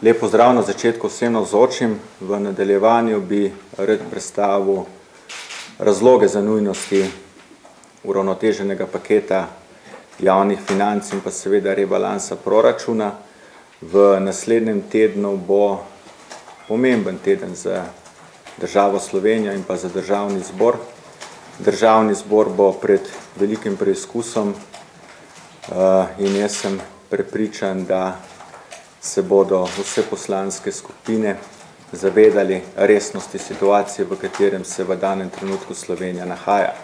Lep pozdrav na začetku vsem navzočim. V nadaljevanju bi rad predstavil razloge za nujnosti uravnoteženega paketa javnih financ in pa seveda rebalansa proračuna. V naslednjem tednu bo pomemben teden za državo Slovenijo in pa za državni zbor. Državni zbor bo pred velikim preizkusom in jaz sem prepričan, da se bodo vse poslanske skupine zavedali resnosti situacije, v katerem se v danem trenutku Slovenija nahaja.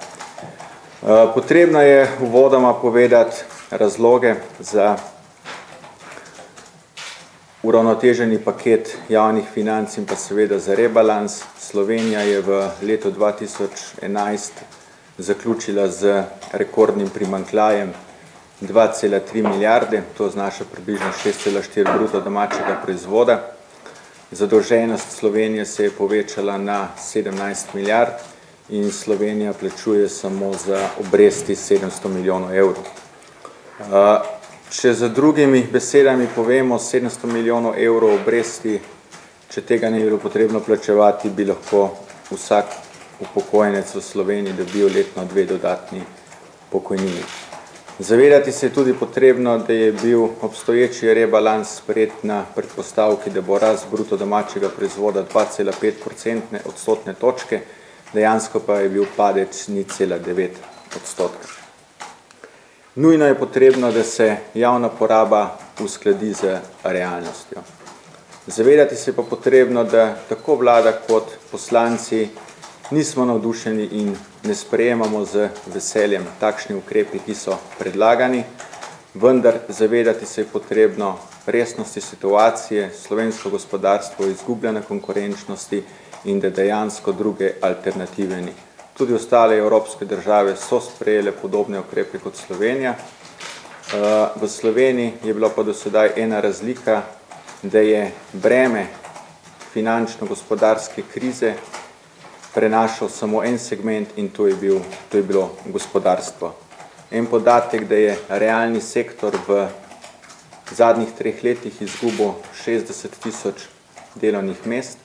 Potrebno je uvodoma povedati razloge za uravnoteženi paket javnih financ in pa seveda za rebalans. Slovenija je v letu 2011 zaključila z rekordnim primanjkljajem 2,3 milijarde, to znaša približno 6,4 bruto domačega proizvoda. Zadolženost Slovenije se je povečala na 17 milijard in Slovenija plačuje samo za obresti 700 milijonov evrov. Če za drugimi besedami povemo 700 milijonov evrov obresti, če tega ne bi bilo potrebno plačevati, bi lahko vsak upokojenec v Sloveniji dobil letno 2 dodatni pokojnini. Zavedati se je tudi potrebno, da je bil obstoječi rebalans sprejet na predpostavki, da bo rast bruto domačega proizvoda 2,5 odstotne točke, dejansko pa je bil padec 0,9 odstotka. Nujno je potrebno, da se javna poraba uskladi z realnostjo. Zavedati se pa potrebno, da tako vlada kot poslanci nismo navdušeni in ne sprejemamo z veseljem takšni ukrepi, ki so predlagani, vendar zavedati se je potrebno resnosti situacije, slovensko gospodarstvo izgublja na konkurenčnosti in da dejansko druge alternative ni. Tudi ostale evropske države so sprejele podobne ukrepe kot Slovenija. V Sloveniji je bila pa do sedaj ena razlika, da je breme finančno-gospodarske krize prenašal samo en segment in to je bilo gospodarstvo. En podatek, da je realni sektor v zadnjih 3 letih izgubil 60 tisoč delovnih mest,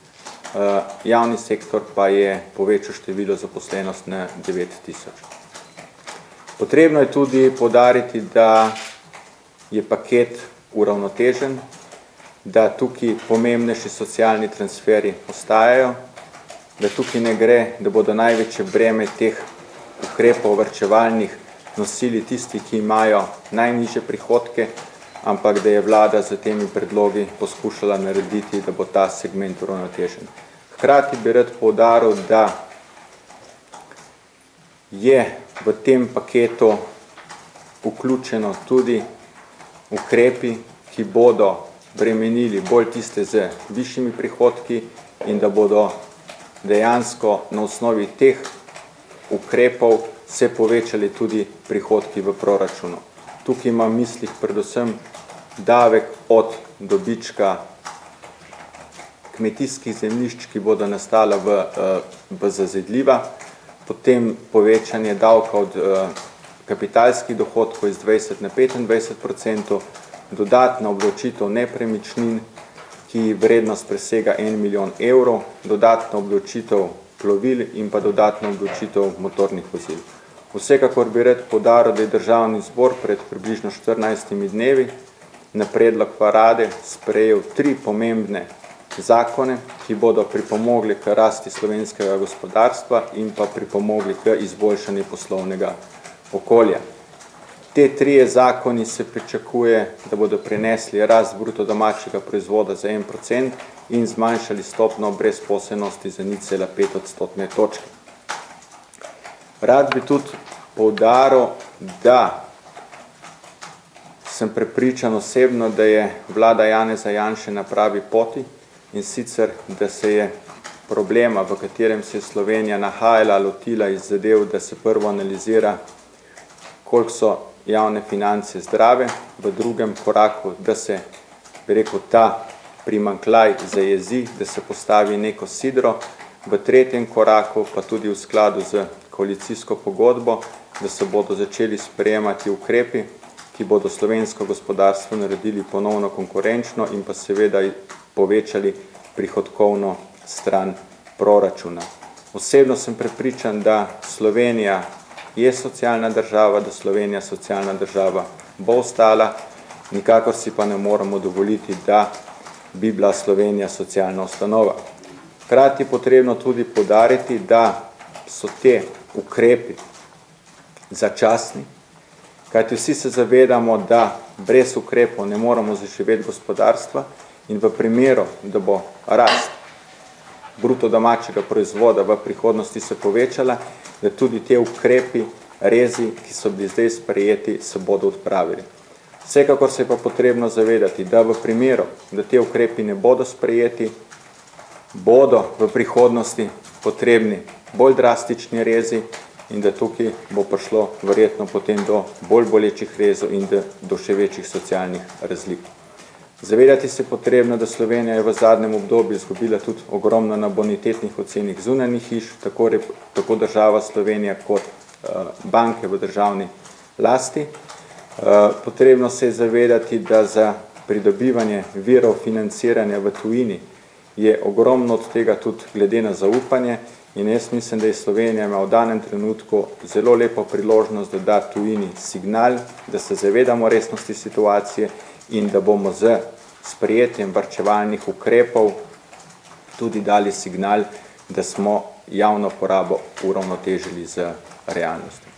javni sektor pa je povečal število zaposlenost na 9 tisoč. Potrebno je tudi poudariti, da je paket uravnotežen, da tukaj pomembnejši socialni transferi ostajajo, da tukaj ne gre, da bodo največje breme teh ukrepov varčevalnih nosili tisti, ki imajo najnižje prihodke, ampak da je vlada z temi predlogi poskušala narediti, da bo ta segment uravnotežen. Hkrati bi rad poudaril, da je v tem paketu vključeno tudi ukrepi, ki bodo bremenili bolj tiste z višjimi prihodki in da bodo dejansko na osnovi teh ukrepov se povečali tudi prihodki v proračunu. Tukaj imam v mislih predvsem davek od dobička kmetijskih zemljišč, ki bodo nastala v zazidljiva, potem povečanje davka od kapitalskih dohodkov iz 20 na 25%, dodatna obdavčitev nepremičnin, ki vrednost presega 1 milijon evrov, dodatna obdavčitev plovil in pa dodatna obdavčitev motornih vozil. Vsekakor bi rad poudaril, da je državni zbor pred približno 14 dnevi na predlog vlade sprejel 3 pomembne zakone, ki bodo pripomogli k rasti slovenskega gospodarstva in pa pripomogli k izboljšanju poslovnega okolja. Te 3 zakoni se pričakuje, da bodo prinesli rast bruto domačega proizvoda za 1% in zmanjšali stopnjo brezposelnosti za 0,5 odstotne točke. Rad bi tudi poudaril, da sem prepričan osebno, da je vlada Janeza Janše na pravi poti in sicer, da se je problema, v katerem se je Slovenija nahajala, lotila iz zadev, da se prvo analizira, koliko so javne finance zdrave, v drugem koraku, da se, bi rekel, ta primanjkljaj zajezi, da se postavi neko sidro, v tretjem koraku pa tudi v skladu z koalicijsko pogodbo, da se bodo začeli sprejemati ukrepi, ki bodo slovensko gospodarstvo naredili ponovno konkurenčno in pa seveda povečali prihodkovno stran proračuna. Osebno sem prepričan, da Slovenija je socialna država, da Slovenija socialna država bo ostala, nikakor si pa ne moremo dovoliti, da bi bila Slovenija socialna ustanova. Hkrati je potrebno tudi poudariti, da so te ukrepi začasni, kajti vsi se zavedamo, da brez ukrepov ne moremo zaživeti gospodarstva in v primeru, da bo rast bruto domačega proizvoda v prihodnosti se povečala, da tudi te ukrepi, rezi, ki so bili zdaj sprejeti, se bodo odpravili. Vsekakor se je pa potrebno zavedati, da v primeru, da te ukrepi ne bodo sprejeti, bodo v prihodnosti potrebni bolj drastični rezi in da tukaj bo prišlo verjetno potem do bolj bolečih rezov in do še večjih socialnih razlik. Zavedati se je potrebno, da Slovenija je v zadnjem obdobju izgubila tudi ogromno na bonitetnih ocenih zunanjih hiš, tako država Slovenija kot banke v državni lasti. Potrebno se je zavedati, da za pridobivanje virov financiranja v tujini je ogromno od tega tudi glede na zaupanje in jaz mislim, da je Slovenija ima v danem trenutku zelo lepo priložnost, da da tujini signal, da se zavedamo resnosti situacije in da bomo z sprejetjem varčevalnih ukrepov tudi dali signal, da smo javno porabo uravnotežili z realnostjo.